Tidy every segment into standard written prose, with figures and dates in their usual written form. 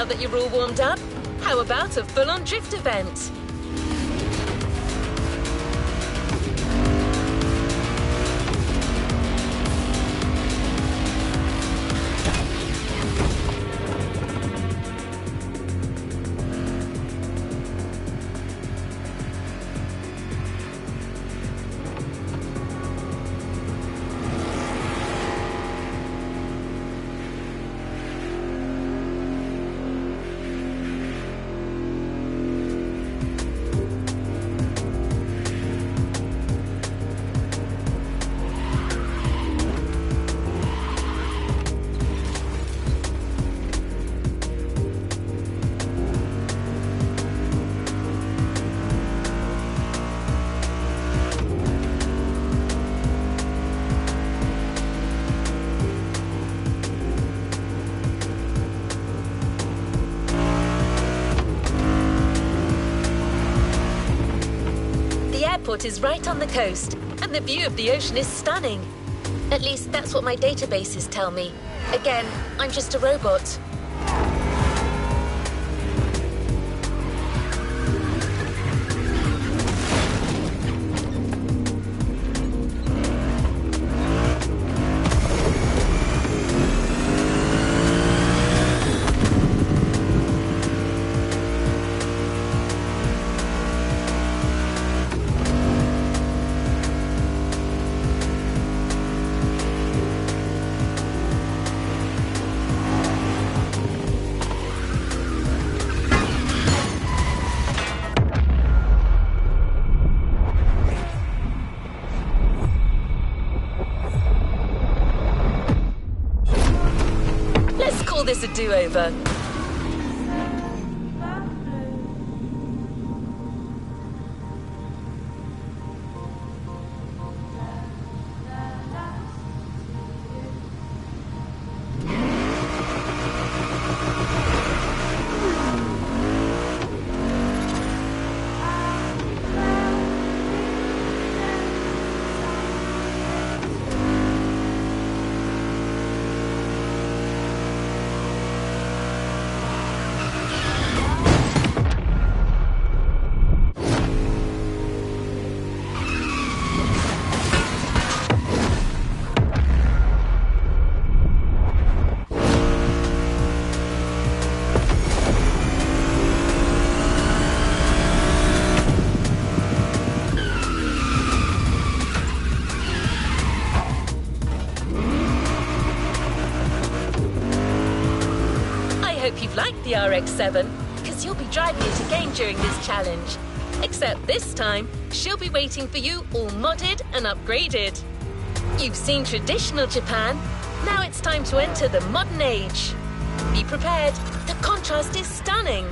that you're all warmed up, how about a full-on drift event? Fort is right on the coast, and the view of the ocean is stunning. At least that's what my databases tell me. Again, I'm just a robot. This a do-over. The RX-7, because you'll be driving it again during this challenge. Except this time, she'll be waiting for you all modded and upgraded. You've seen traditional Japan, now it's time to enter the modern age. Be prepared, the contrast is stunning.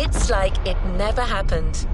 It's like it never happened.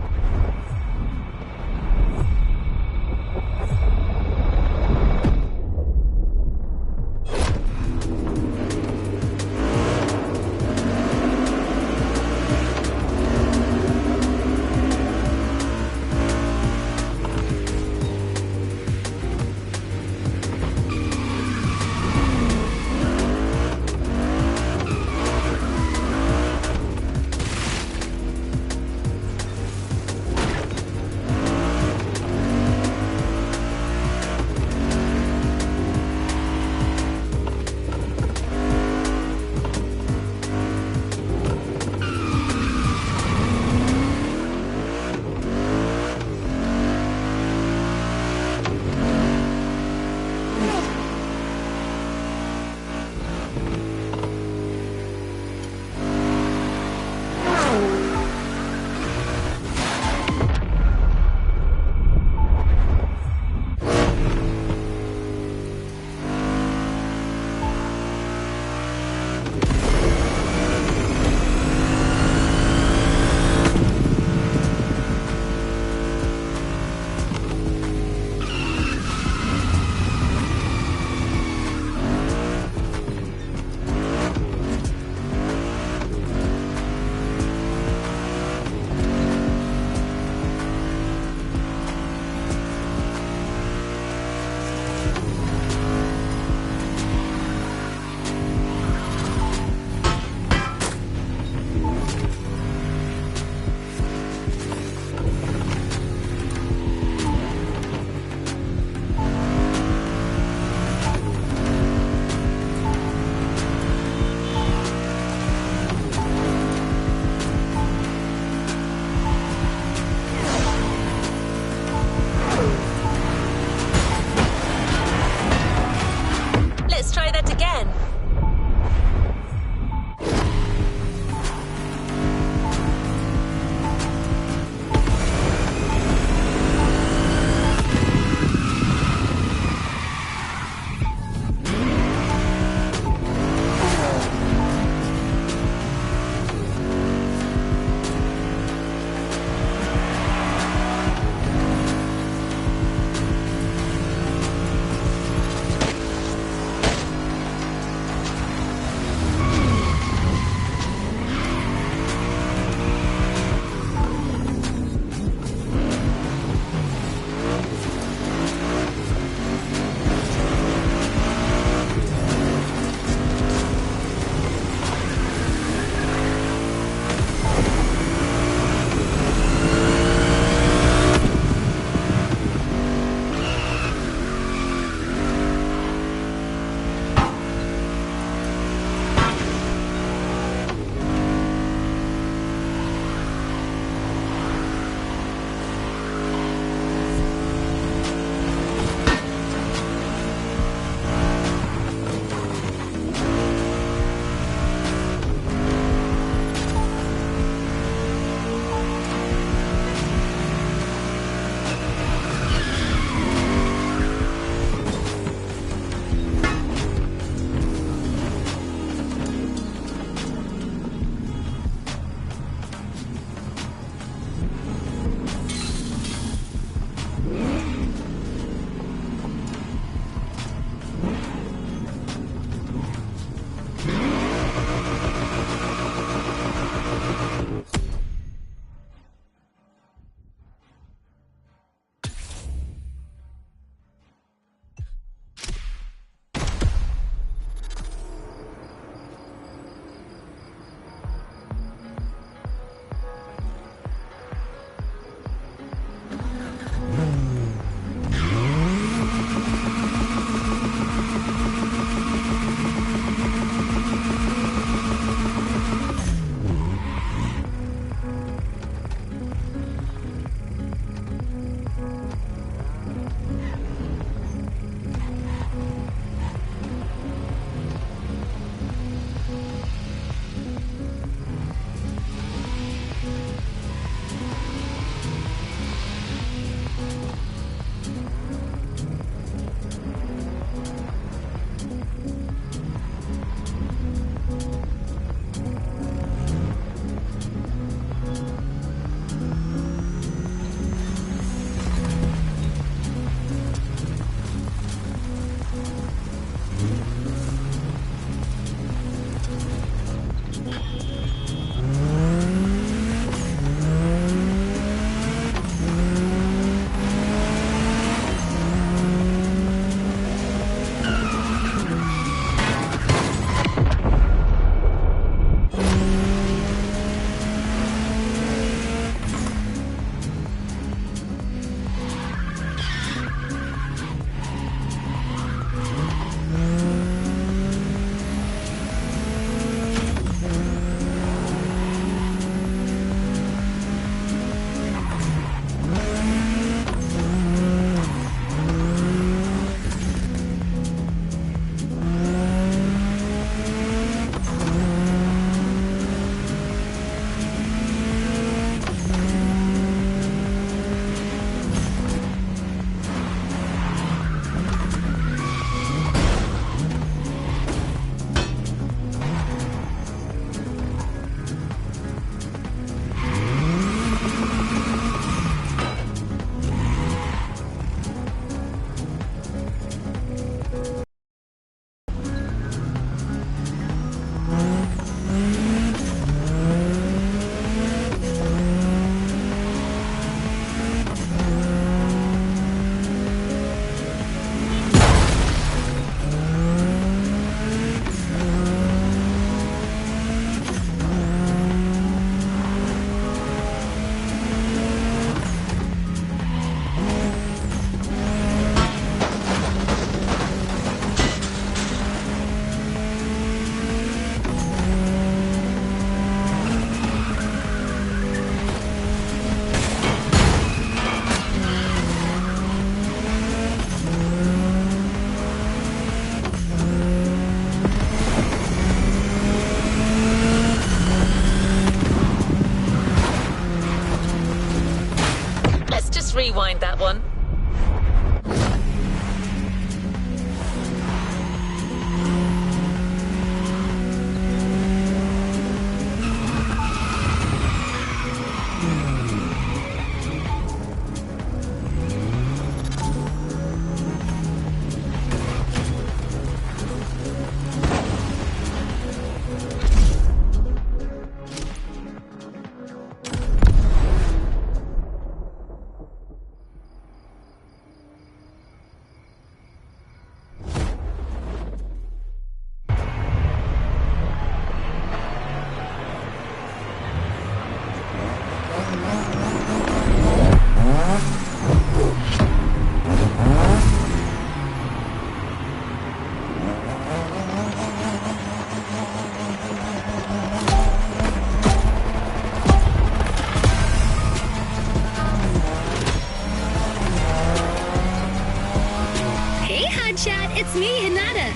on, chat. It's me, Hinata.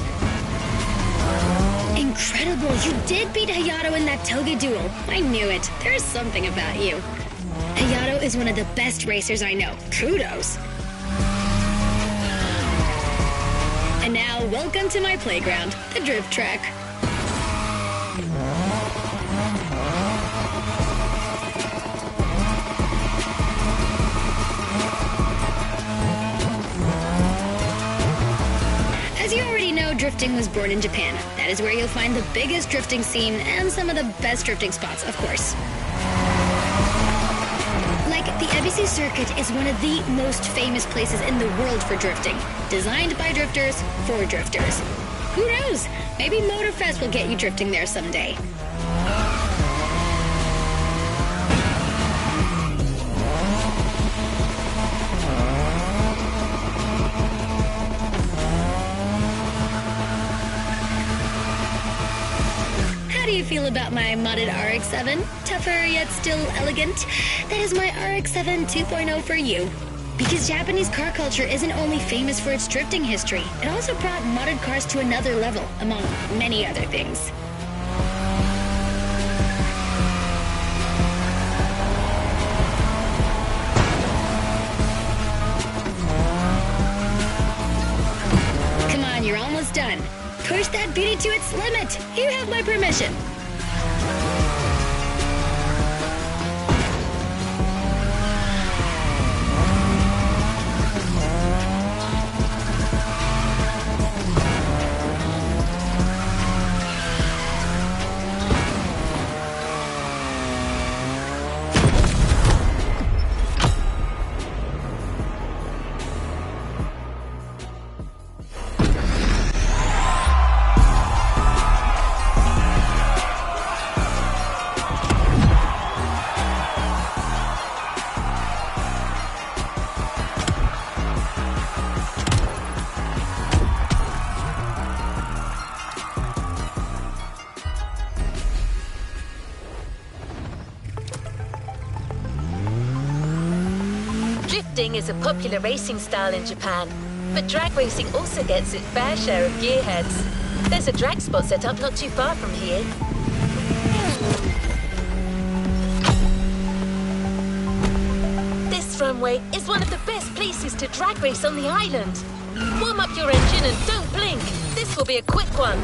Incredible. You did beat Hayato in that toga duel. I knew it. There's something about you. Hayato is one of the best racers I know. Kudos. And now, welcome to my playground, the drift track. As you already know, drifting was born in Japan. That is where you'll find the biggest drifting scene and some of the best drifting spots, of course. Like, the Ebisu Circuit is one of the most famous places in the world for drifting. Designed by drifters, for drifters. Who knows? Maybe Motorfest will get you drifting there someday. How do you feel about my modded RX-7? Tougher yet still elegant? That is my RX-7 2.0 for you. Because Japanese car culture isn't only famous for its drifting history, it also brought modded cars to another level, among many other things. Come on, you're almost done. Push that beauty to its limit. You have my permission. Drifting is a popular racing style in Japan, but drag racing also gets its fair share of gearheads. There's a drag spot set up not too far from here. This runway is one of the best places to drag race on the island. Warm up your engine and don't blink. This will be a quick one.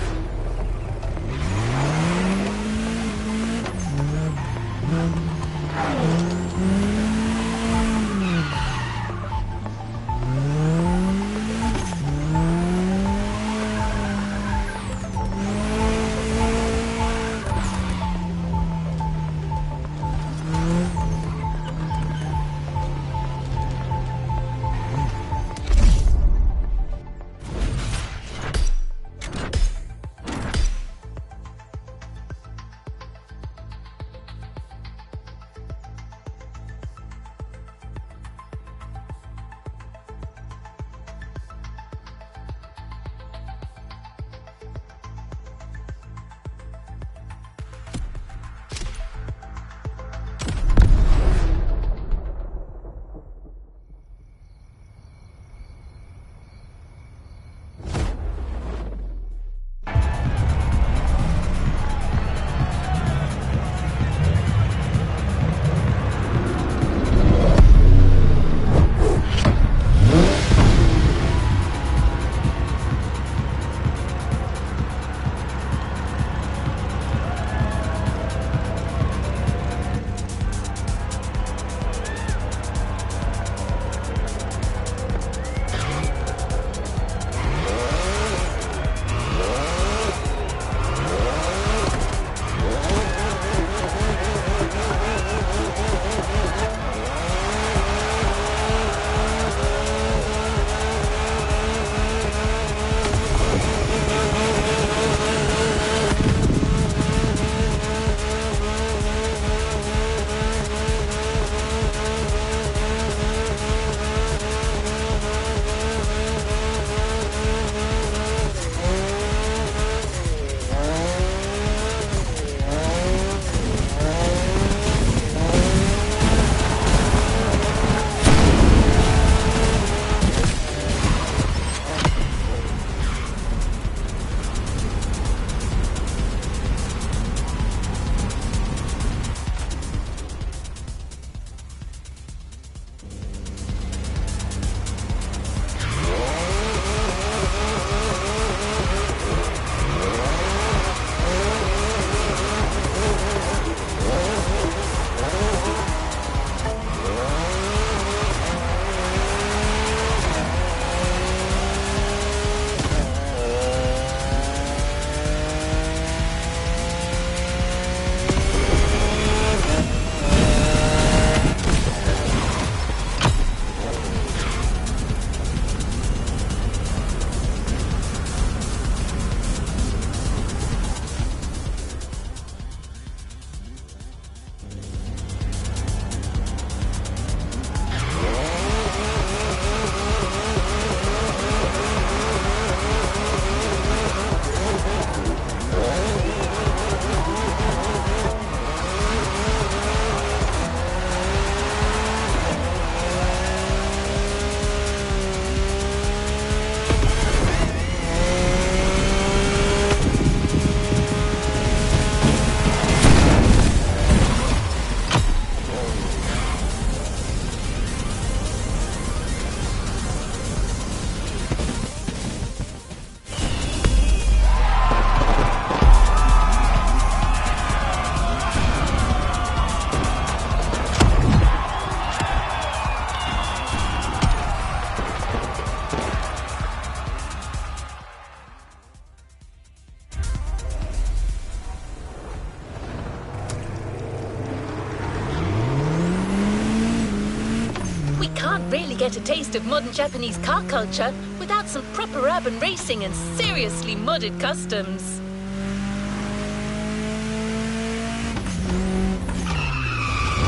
get a taste of modern Japanese car culture without some proper urban racing and seriously modded customs.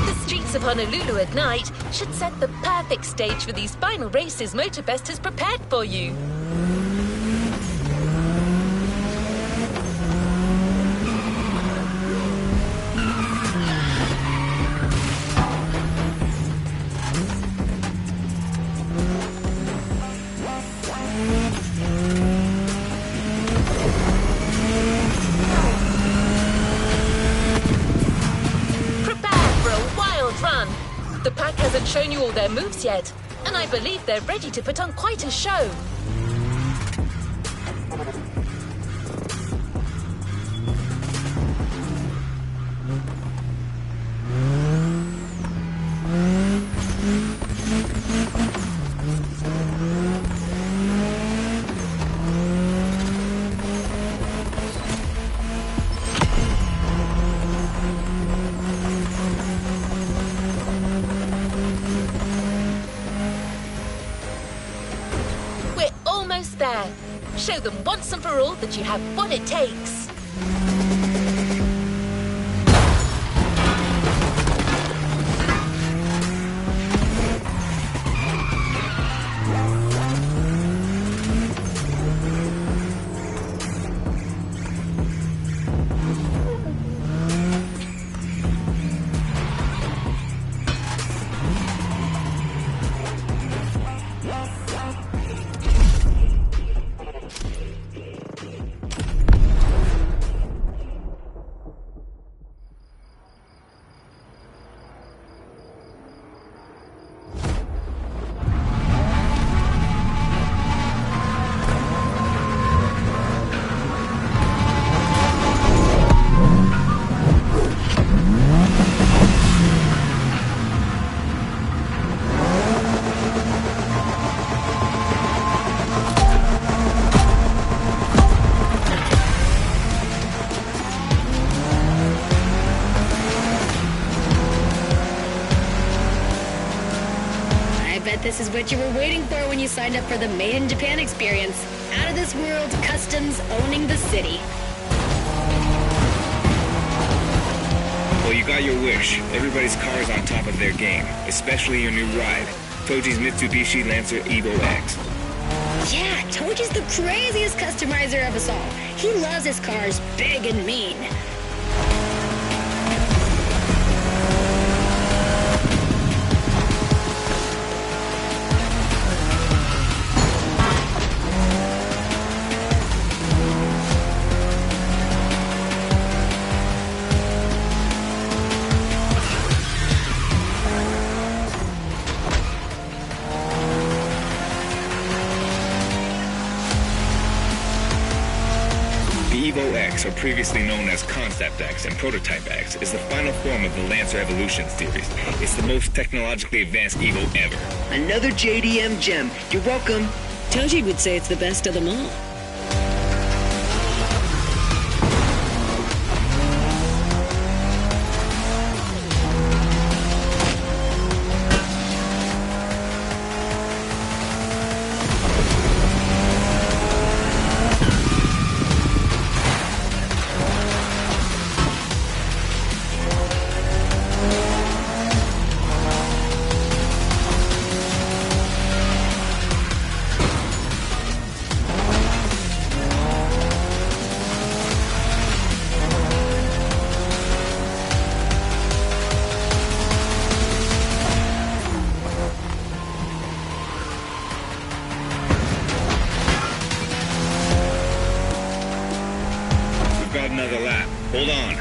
The streets of Honolulu at night should set the perfect stage for these final races MotoBest has prepared for you. The pack hasn't shown you all their moves yet, and I believe they're ready to put on quite a show. There. Show them once and for all that you have what it takes. This is what you were waiting for when you signed up for the Made in Japan experience. Out of this world customs owning the city. Well, you got your wish. Everybody's car is on top of their game, especially your new ride, Toji's Mitsubishi Lancer Evo X. Yeah, Toji's the craziest customizer of us all. He loves his cars big and mean. Evo X, or previously known as Concept X and Prototype X, is the final form of the Lancer Evolution series. It's the most technologically advanced Evo ever. Another JDM gem. You're welcome. Toji would say it's the best of them all. Another lap. Hold on.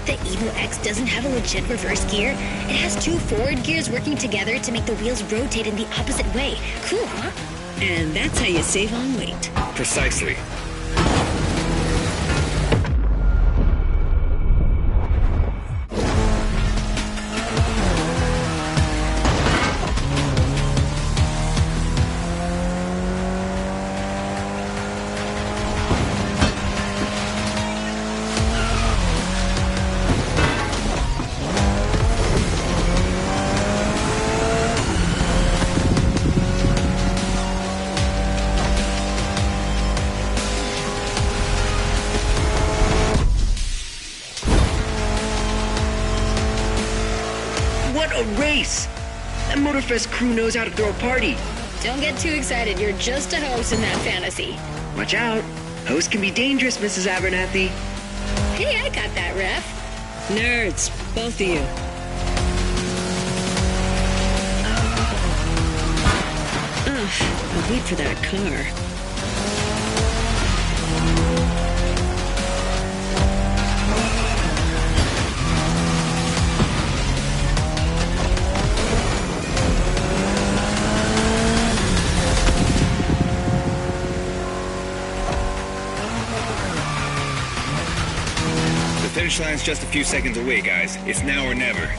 The Evo X doesn't have a legit reverse gear. It has two forward gears working together to make the wheels rotate in the opposite way. Cool, huh? And that's how you save on weight. Precisely. What a race! That Motorfest crew knows how to throw a party. Don't get too excited. You're just a host in that fantasy. Watch out. Hosts can be dangerous, Mrs. Abernathy. Hey, I got that, ref. Nerds, both of you. I'll wait for that car. The finish line's just a few seconds away, guys. It's now or never.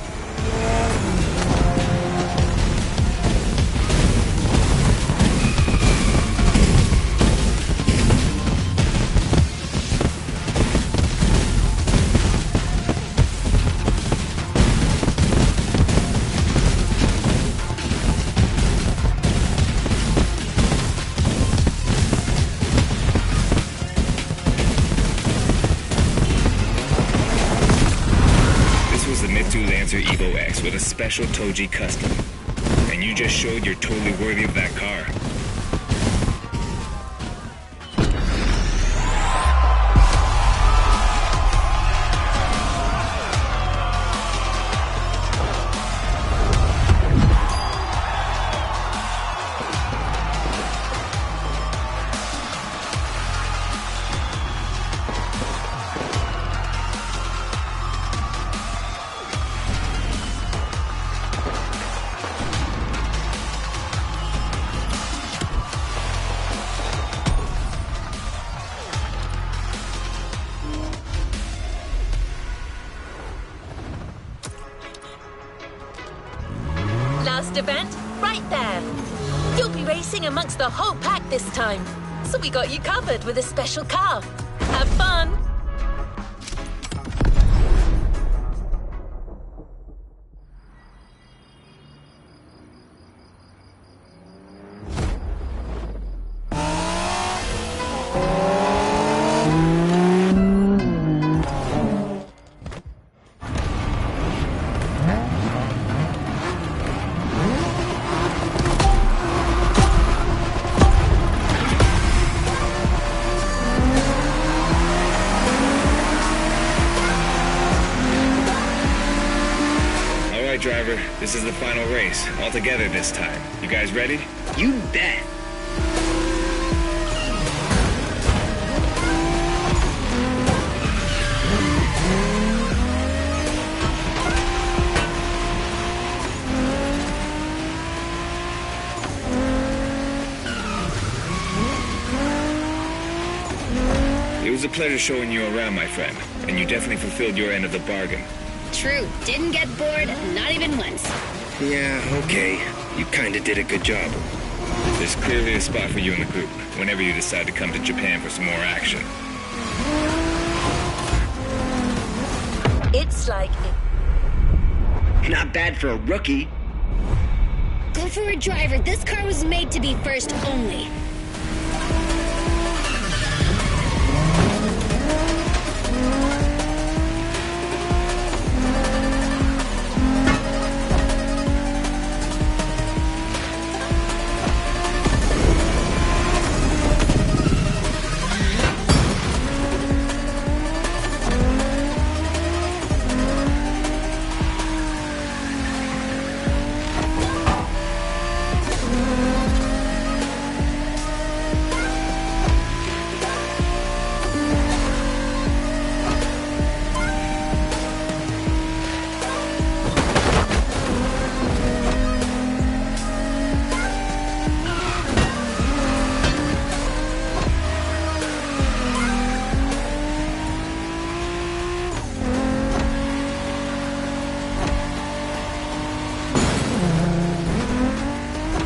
Evo X with a special Toji custom. And you just showed you're totally worthy of that car. Last event, right there. You'll be racing amongst the whole pack this time. So we got you covered with a special car. Have fun! Driver, this is the final race, all together this time. You guys ready? You bet. It was a pleasure showing you around, my friend, and you definitely fulfilled your end of the bargain. True. Didn't get bored, not even once. Yeah, okay. You kinda did a good job. There's clearly a spot for you in the group, whenever you decide to come to Japan for some more action. It's like... Not bad for a rookie. Go for it, driver. This car was made to be first only.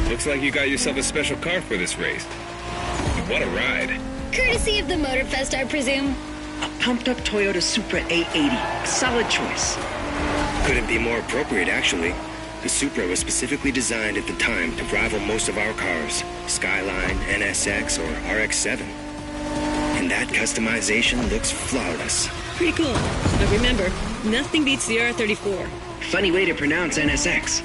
Looks like you got yourself a special car for this race. What a ride. Courtesy of the Motorfest, I presume. A pumped-up Toyota Supra A80. Solid choice. Couldn't be more appropriate, actually. The Supra was specifically designed at the time to rival most of our cars, Skyline, NSX, or RX-7. And that customization looks flawless. Pretty cool. But remember, nothing beats the R34. Funny way to pronounce NSX.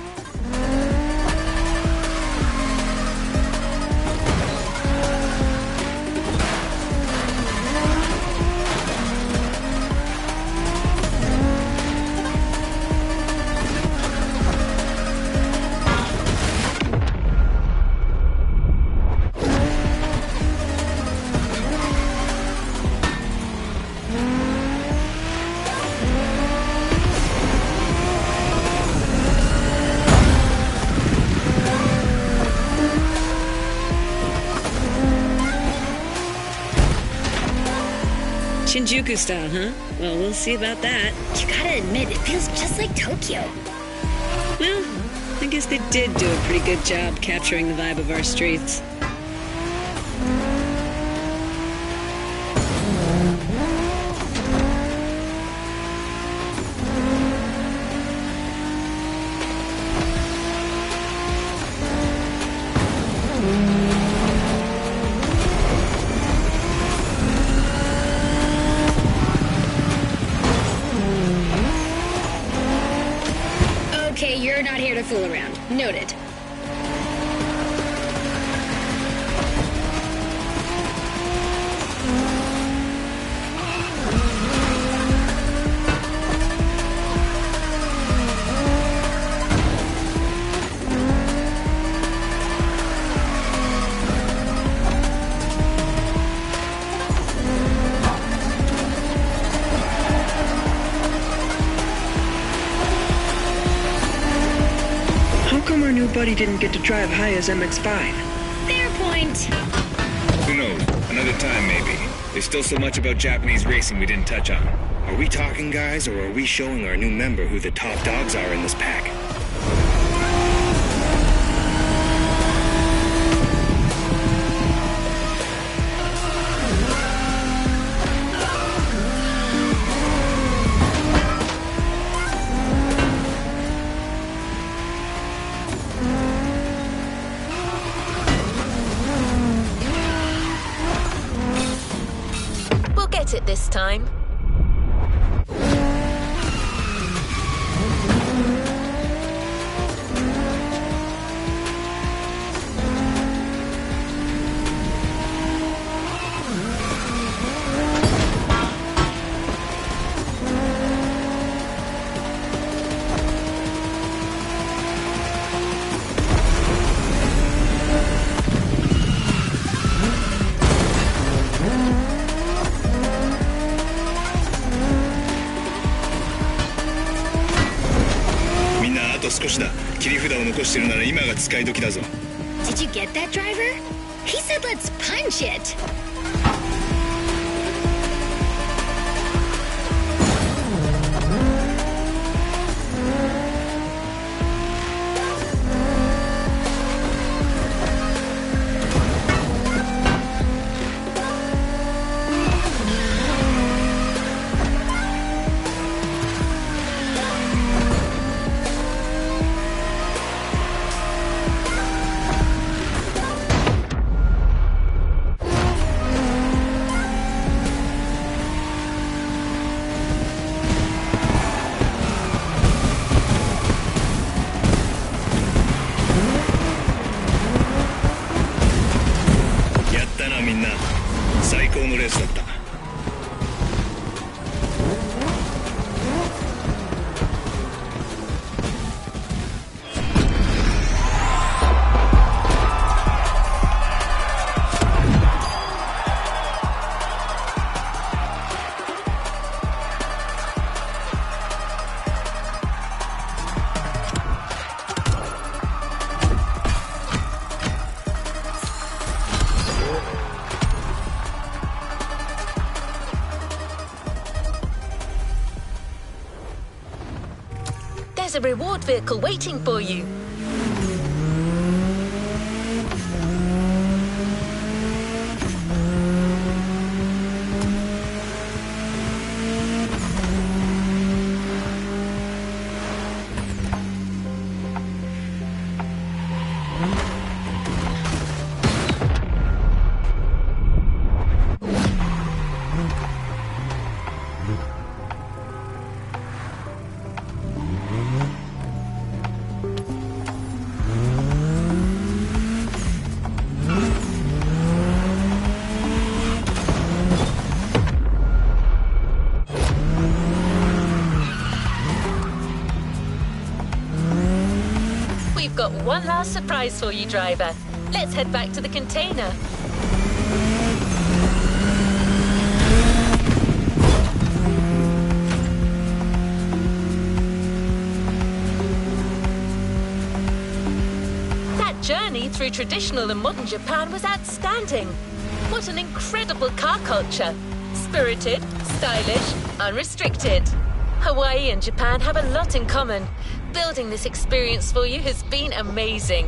Shinjuku style, huh? Well, we'll see about that. You gotta admit, it feels just like Tokyo. Well, I guess they did do a pretty good job capturing the vibe of our streets. Okay, you're not here to fool around. Noted. Buddy didn't get to drive high as MX-5. Fair point. Who knows? Another time, maybe. There's still so much about Japanese racing we didn't touch on. Are we talking, guys, or are we showing our new member who the top dogs are in this pack? It this time. Did you get that, driver? He said let's punch it. There's a reward vehicle waiting for you. got one last surprise for you, driver. Let's head back to the container. That journey through traditional and modern Japan was outstanding. What an incredible car culture. Spirited, stylish, unrestricted. Hawaii and Japan have a lot in common. Building this experience for you has been amazing.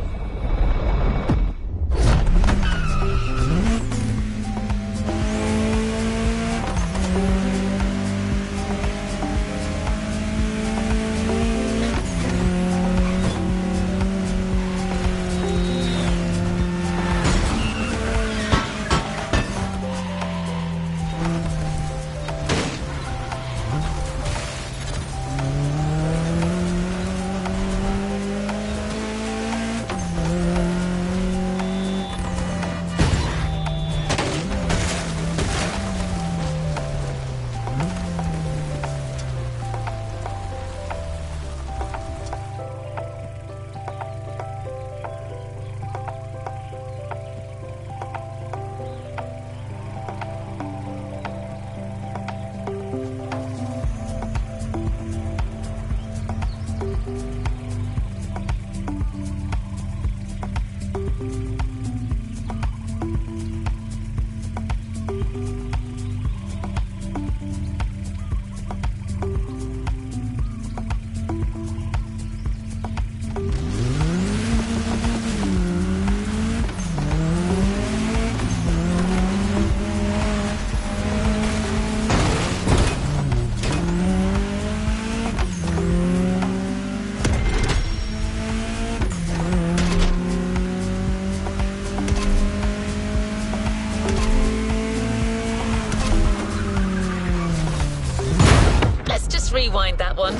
Rewind that one.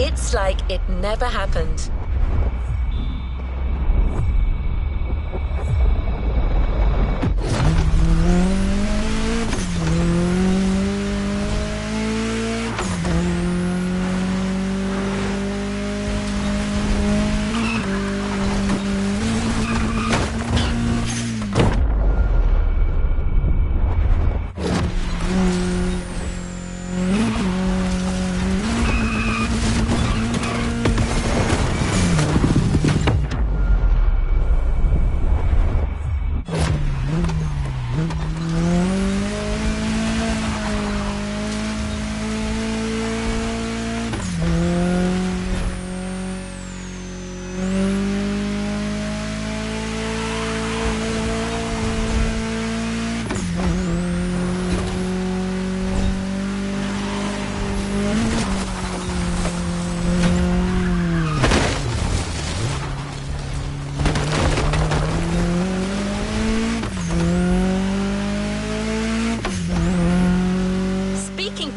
It's like it never happened.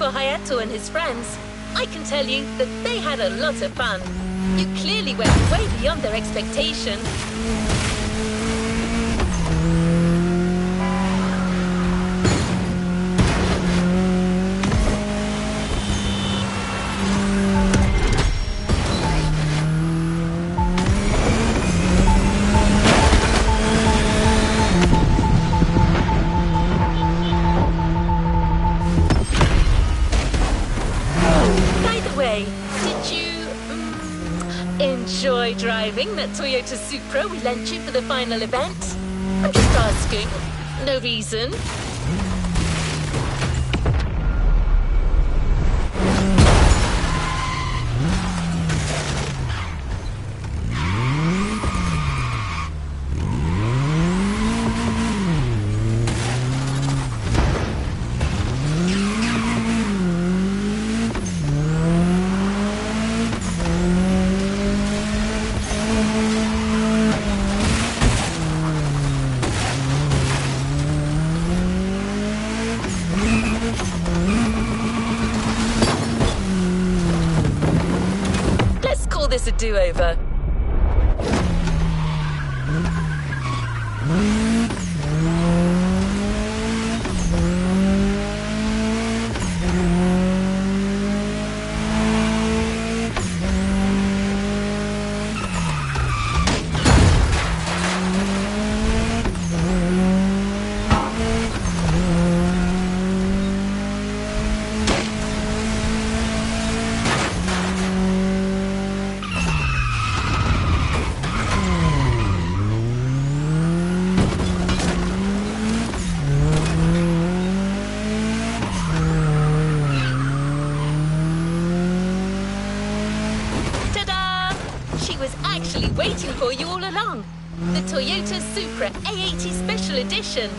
Hayato and his friends, I can tell you that they had a lot of fun. You clearly went way beyond their expectation. Did you enjoy driving that Toyota Supra we lent you for the final event? I'm just asking. No reason. this a do-over. Waiting for you all along. The Toyota Supra A80 Special Edition.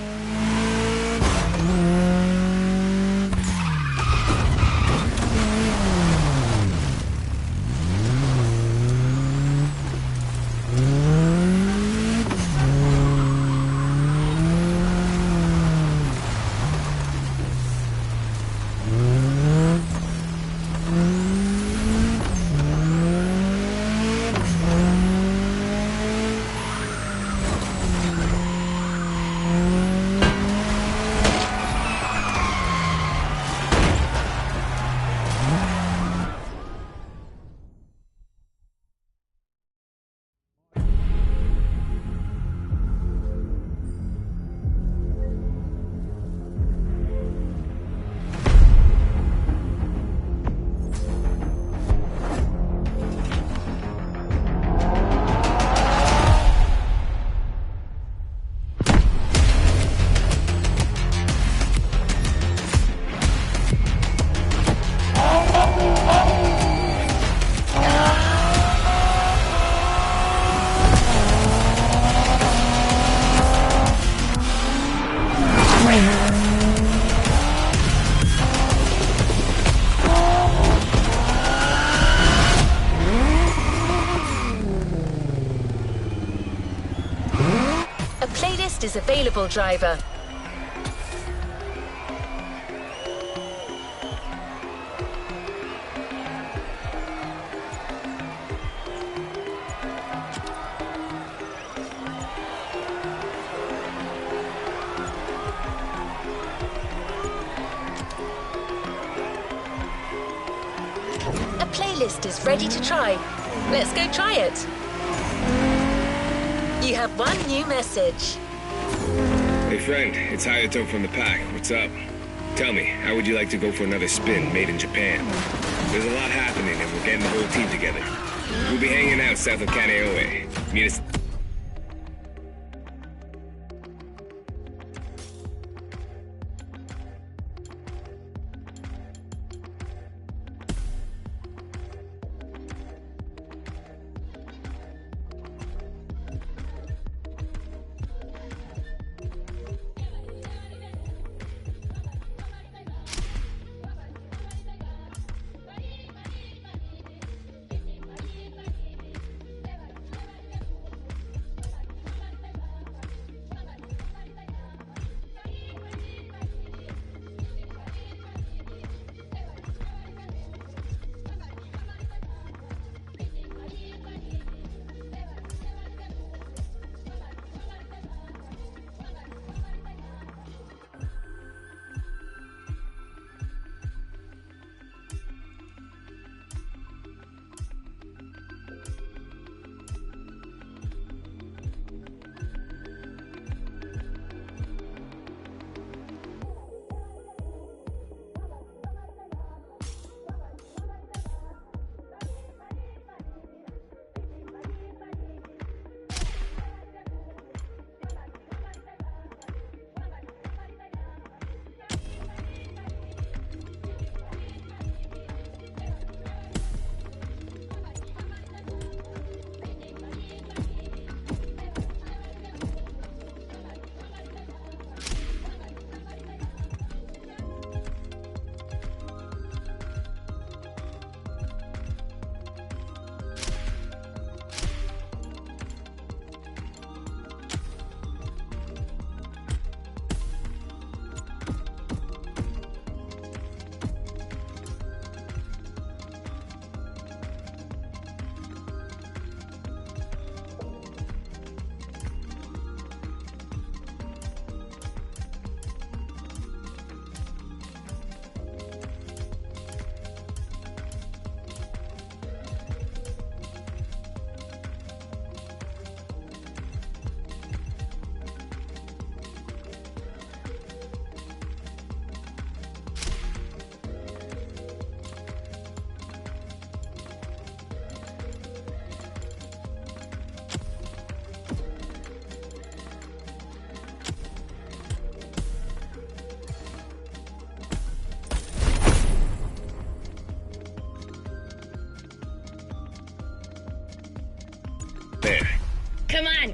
Is available, driver. A playlist is ready to try. Let's go try it. You have one new message. Hey friend, it's Hayato from the pack. What's up? Tell me, how would you like to go for another spin made in Japan? There's a lot happening and we're getting the whole team together. We'll be hanging out south of Kaneohe. Meet us.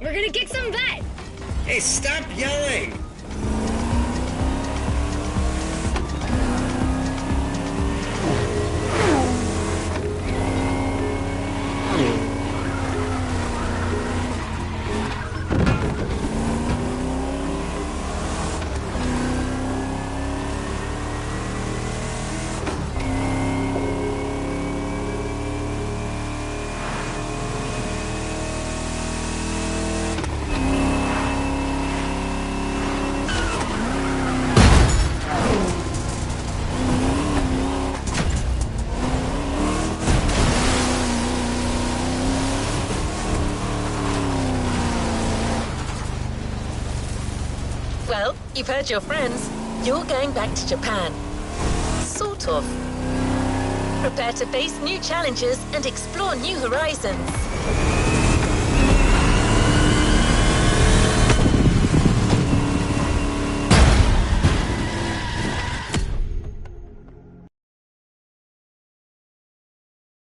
We're gonna kick some butt! Hey, stop yelling! Well, you've heard your friends. You're going back to Japan. Sort of. Prepare to face new challenges and explore new horizons.